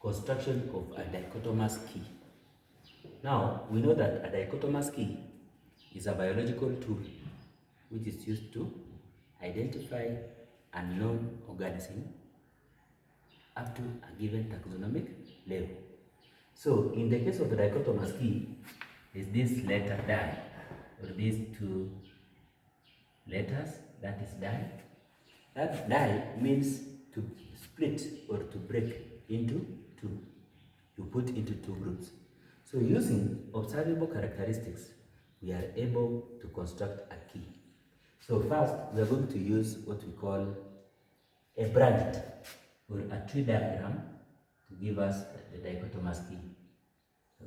construction of a dichotomous key. Now, we know that a dichotomous key is a biological tool which is used to identify a known organism up to a given taxonomic level. So, in the case of the dichotomous key, is this letter di, or these two letters, that is di. That di means to split or to break into two. You put into two groups. So using observable characteristics, we are able to construct a key. So first, we are going to use what we call a branch or a tree diagram to give us the dichotomous key.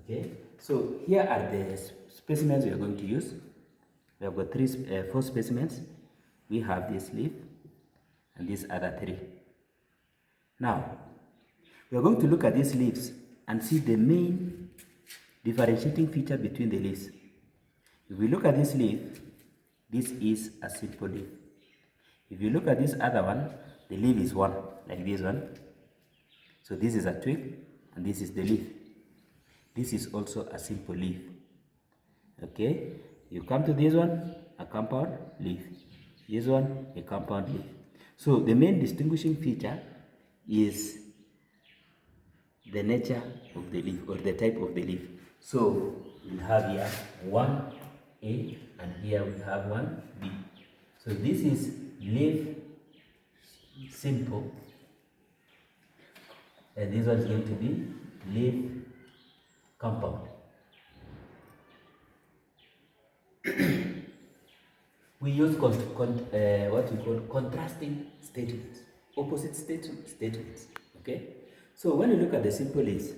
Okay, so here are the specimens we are going to use. We have got four specimens. We have this leaf and these other three. Now, we are going to look at these leaves and see the main differentiating feature between the leaves. If we look at this leaf, this is a simple leaf. If you look at this other one, the leaf is one, like this one. So this is a twig and this is the leaf. This is also a simple leaf. Okay, you come to this one, a compound leaf. This one, a compound leaf. So the main distinguishing feature is the nature of the leaf or the type of the leaf. So we have here 1A and here we have 1B. So this is leaf simple and this one is going to be leaf compound. We use what we call contrasting statements, opposite statements. Okay, so when you look at the simple leaves,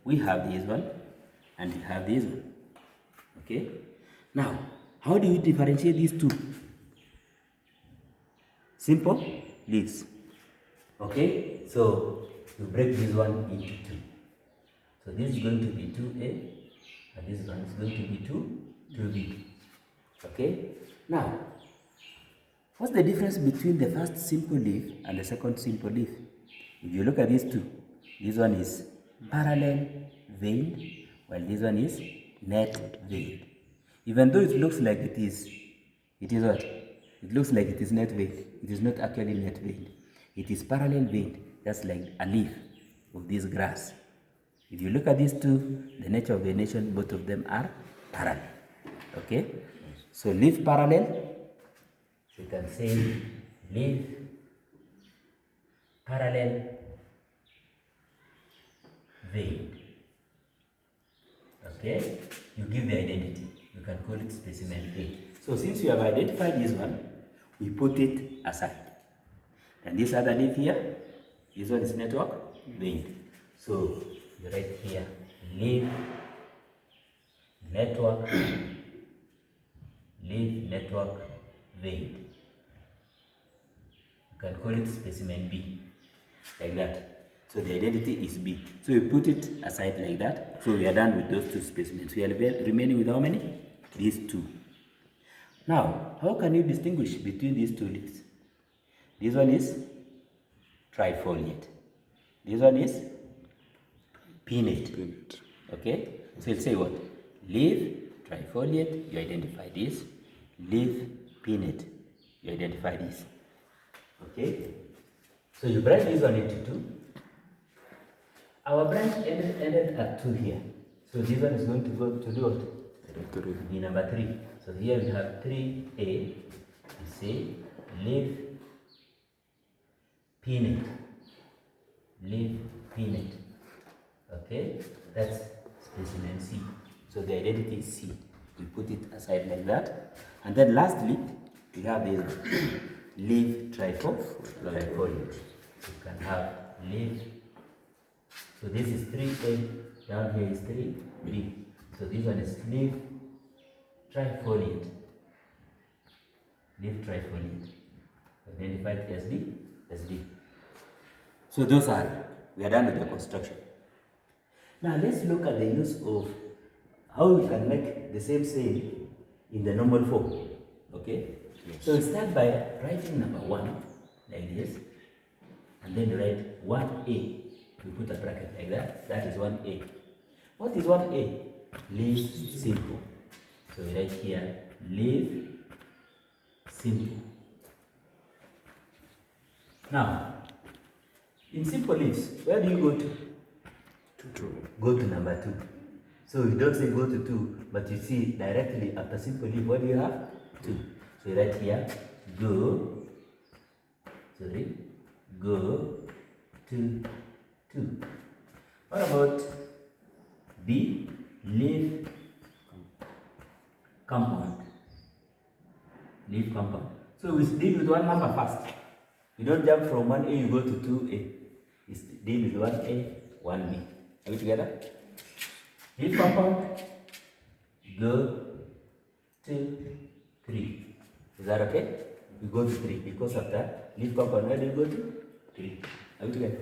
we have this one and we have this one. Okay, now how do you differentiate these two? Simple leaves. Okay, so you break this one into two. So this is going to be 2A and this one is going to be 2B. Okay, now what's the difference between the first simple leaf and the second simple leaf? If you look at these two, this one is parallel veined while this one is net veined. Even though it looks like it is what? It looks like it is net veined. It is not actually net veined. It is parallel veined, just like a leaf of this grass. If you look at these two, the nature of veination, both of them are parallel. Okay? So leaf parallel, you can say leaf parallel veined. Okay? You give the identity. You can call it specimen A. So since you have identified this one, we put it aside. And this other leaf here, this one is network veined. So you write here leaf network veined. You can call it specimen B, like that. So the identity is B. So you put it aside like that. So we are done with those two specimens. We are remaining with how many? These two. Now, how can you distinguish between these two leaves? This one is trifoliate. This one is pinnate. Okay? So you'll say what? Leaf trifoliate, you identify this. Leaf pinnate, you identify this. Okay? So you branch this one into two. Our branch ended at 2 here. So this one is going to go to do what? 3. Be number 3. So here we have 3A. We say leaf pinnate. Leaf pinnate. Okay? That's specimen C. So the identity is C. We put it aside like that. And then lastly, we have this leaf trifoliate. You can have leaf. So this is 3A, down here is 3B. So this one is leaf trifoliate. Leaf trifoliate. Identified as D. So those are, we are done with the construction. Now let's look at the use of how we can make the same saying in the normal form. Okay? Yes. So we start by writing number 1 like this, and then write 1A. We put a bracket like that. That is 1A. What is 1A? Leaf simple. So we write here leaf simple. Now, in simple leaves, where do you go to? Go to number 2. So you don't say go to 2, but you see directly after simple leaf, what do you have? 2. So you write here go to 2. What about B? Leaf compound. Leaf compound. So we deal with one number first. You don't jump from 1A, you go to 2A. You deal with 1A, 1B. Are we together? Leaf compound, go to 3. Is that okay? We go to 3 because of that. Leaf compound, where do you go to? 3. Are we together?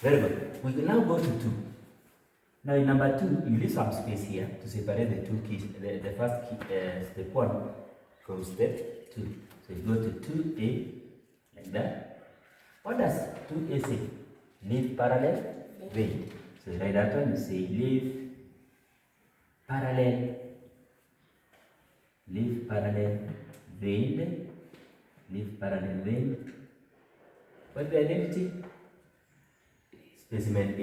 Very good. We will now go to 2. Now in number 2, you leave some space here to separate the two keys, the first key, step 1 from step 2. So you go to 2A, like that. What does 2A say? Leave parallel vein. So you write that one, you say leave parallel vein. Leave parallel vein. What's the identity? Specimen A.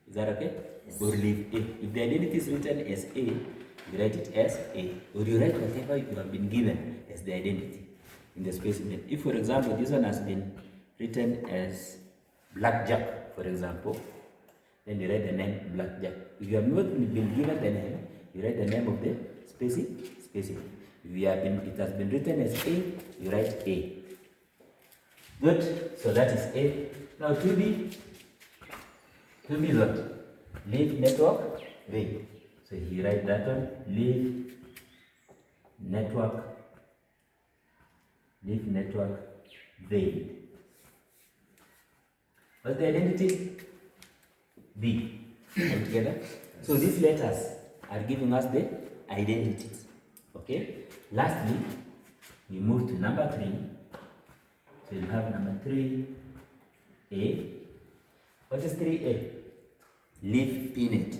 Is that okay? Yes. Or leave A. If the identity is written as A, you write it as A. Or you write whatever you have been given as the identity in the specimen. If, for example, this one has been written as blackjack, for example, then you write the name blackjack. If you have not been given the name, you write the name of the specimen. If it has been written as A, you write A. Good. So that is A. Now 2B. 2B is what? Leaf network vein. So you write that one. Leaf network vein. What's the identity? B. All together? So these letters are giving us the identities. Okay? Lastly, we move to number 3. So you have number 3A. What is 3A? Leaf pinnet.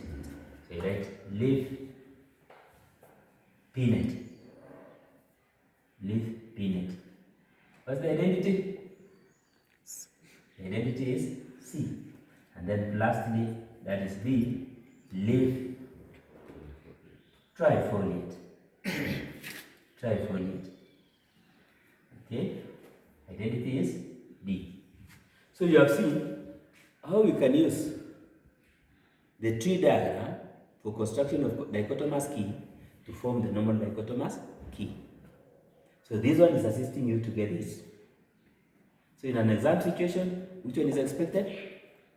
So you write leaf pinnet. What's the identity? The identity is C. And then lastly, that is B, leaf trifoliate. Okay? Identity is D. So you have seen how we can use the tree diagram for construction of dichotomous key to form the normal dichotomous key. So this one is assisting you to get this. So in an exam situation, which one is expected?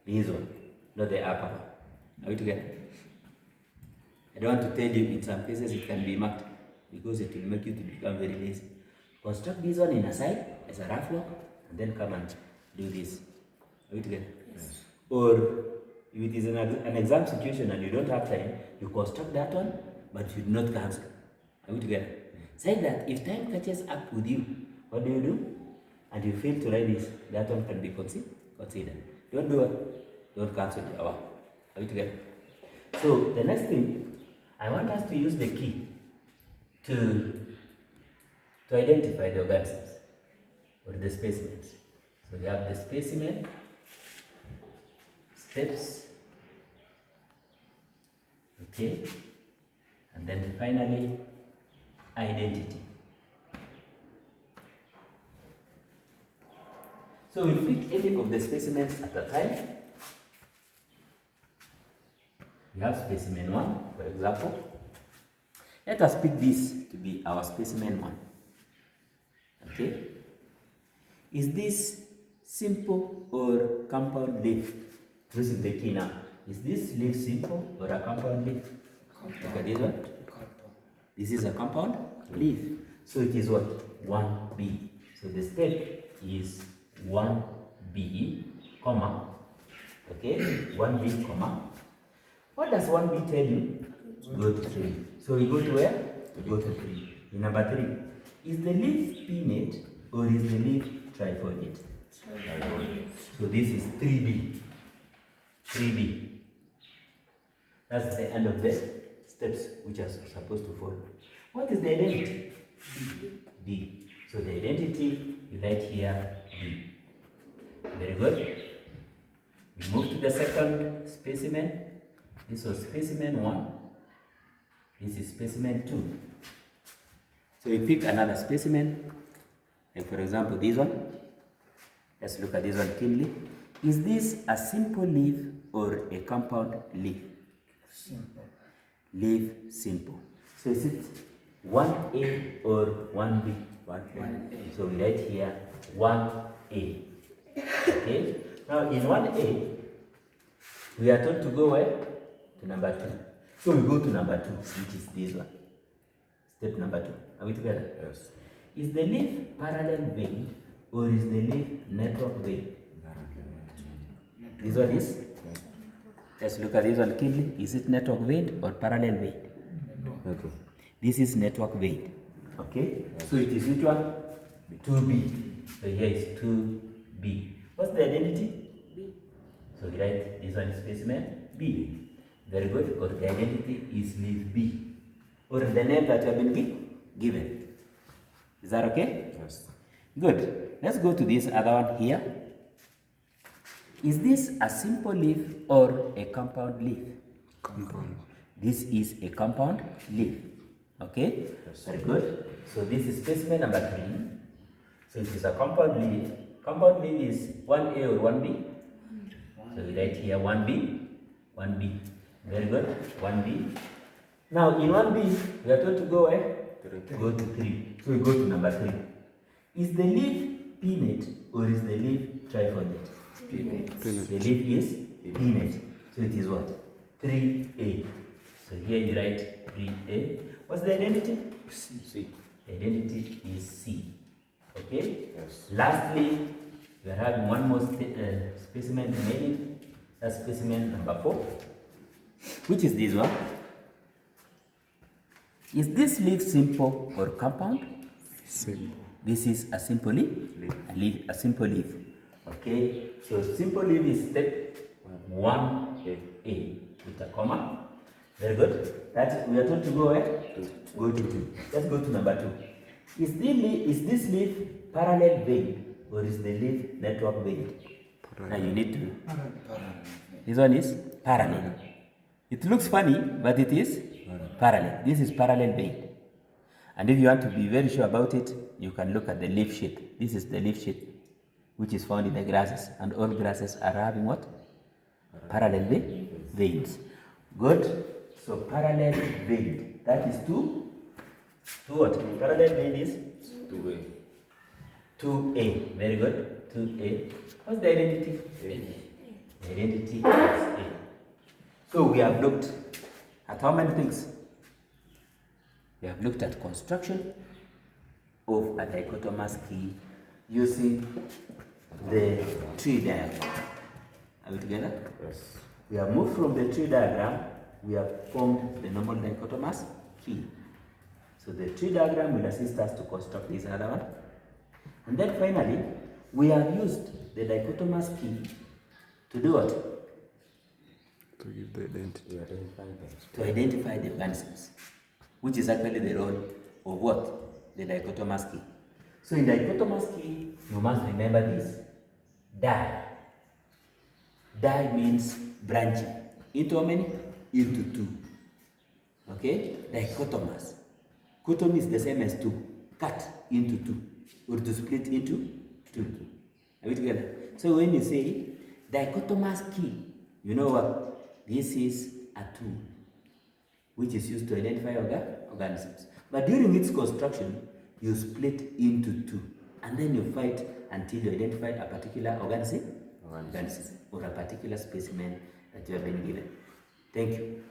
This one, not the upper one. Are we together? I don't want to tell you in some cases it can be marked because it will make you to become very lazy. Construct this one in a side as a rough work and then come and do this. Are we together? Yes. Or if it is an exam situation and you don't have time, you construct that one but you do not cancel. Are we together? Say that if time catches up with you, what do? And you fail to write this, that one can be considered. Don't do it. Don't cancel the hour. Are we together? So the next thing, I want us to use the key to identify the organisms or the specimens. So we have the specimen, steps, okay, and then finally identity. So we pick any of the specimens at a time. We have specimen 1, for example. Let us pick this to be our specimen 1. Okay? Is this simple or compound leaf? This is the key now. Is this leaf simple or a compound leaf? Look at this one. This is a compound leaf. So it is what? 1B. So the step is 1B, comma. Okay? 1B, comma. What does 1B tell you? Go to 3. So we go to where? We go to 3. In number 3, is the leaf pinnate or is the leaf trifoliate? So this is 3B. 3B. That's the end of the steps which are supposed to follow. What is the identity? D. So the identity, you write here D. Very good. We move to the second specimen. This was specimen 1. This is specimen 2. So you pick another specimen, like for example this one. Let's look at this one keenly. Is this a simple leaf or a compound leaf? Simple. Leaf simple. So is it 1A or 1B? 1A. So we write here 1A. Okay? Now in 1A, we are told to go where? To number 2. So we go to number 2, which is this one. Step number 2. Are we together? Yes. Is the leaf parallel veined or is the leaf network veined? This one is? Let's look at this one keenly. Is it network veined or parallel veined? Network. This is network veined. Okay? So it is which one? 2B. So here is 2B. What's the identity? B. So we write this one is specimen B. Very good. Because the identity is leaf B. Or the name that you have been given. Is that okay? Yes. Good. Let's go to this other one here. Is this a simple leaf or a compound leaf? Compound. This is a compound leaf. Okay? Yes. Very good. So this is specimen number 3. So it is a compound leaf. Compound leaf is 1A or 1B? So we write here 1B. 1B. Very good. 1B. Now in 1B, we are told to go where? Go to 3. So we go to number 3. Is the leaf pinnate or is the leaf trifoliate? Pinnate. The leaf is pinnate. So it is what? 3A. So here you write 3A. What's the identity? C. The identity is C. Okay? Yes. Lastly, we are having one more specimen remaining. That's specimen number 4. Which is this one? Is this leaf simple or compound? Simple. This is a simple leaf. A simple leaf. Okay, so simple leaf is step 1A with a comma. Very good. That we are told to go where? Go to 2. Let's go to number 2. Is this leaf parallel veined or is the leaf network veined? Now you need to. This one is parallel. It looks funny, but it is parallel. This is parallel veined. And if you want to be very sure about it, you can look at the leaf shape. This is the leaf shape, which is found in the grasses. And all grasses are having what? Parallel veins. Good. So parallel veined. That is 2. 2 what? Parallel vein is? 2A. 2A. Very good. 2A. What's the identity? The identity is A. So we have looked at how many things? We have looked at construction of a dichotomous key using the tree diagram. Are we together? Yes. We have moved from the tree diagram, we have formed the normal dichotomous key. So the tree diagram will assist us to construct this other one. And then finally, we have used the dichotomous key to do what? To give the identity. To identify the organisms, which is actually the role of what? The dichotomous key. So in dichotomous key, you must remember this. Di. Di means branching. Into how many? Into 2. Okay? Dichotomous. Cotom is the same as 2. Cut into 2. Or to split into 2. Are we together? So when you say dichotomous key, you know what? This is a tool which is used to identify organisms. But during its construction, you split into 2. And then you fight until you identify a particular organism or a particular specimen that you have been given. Thank you.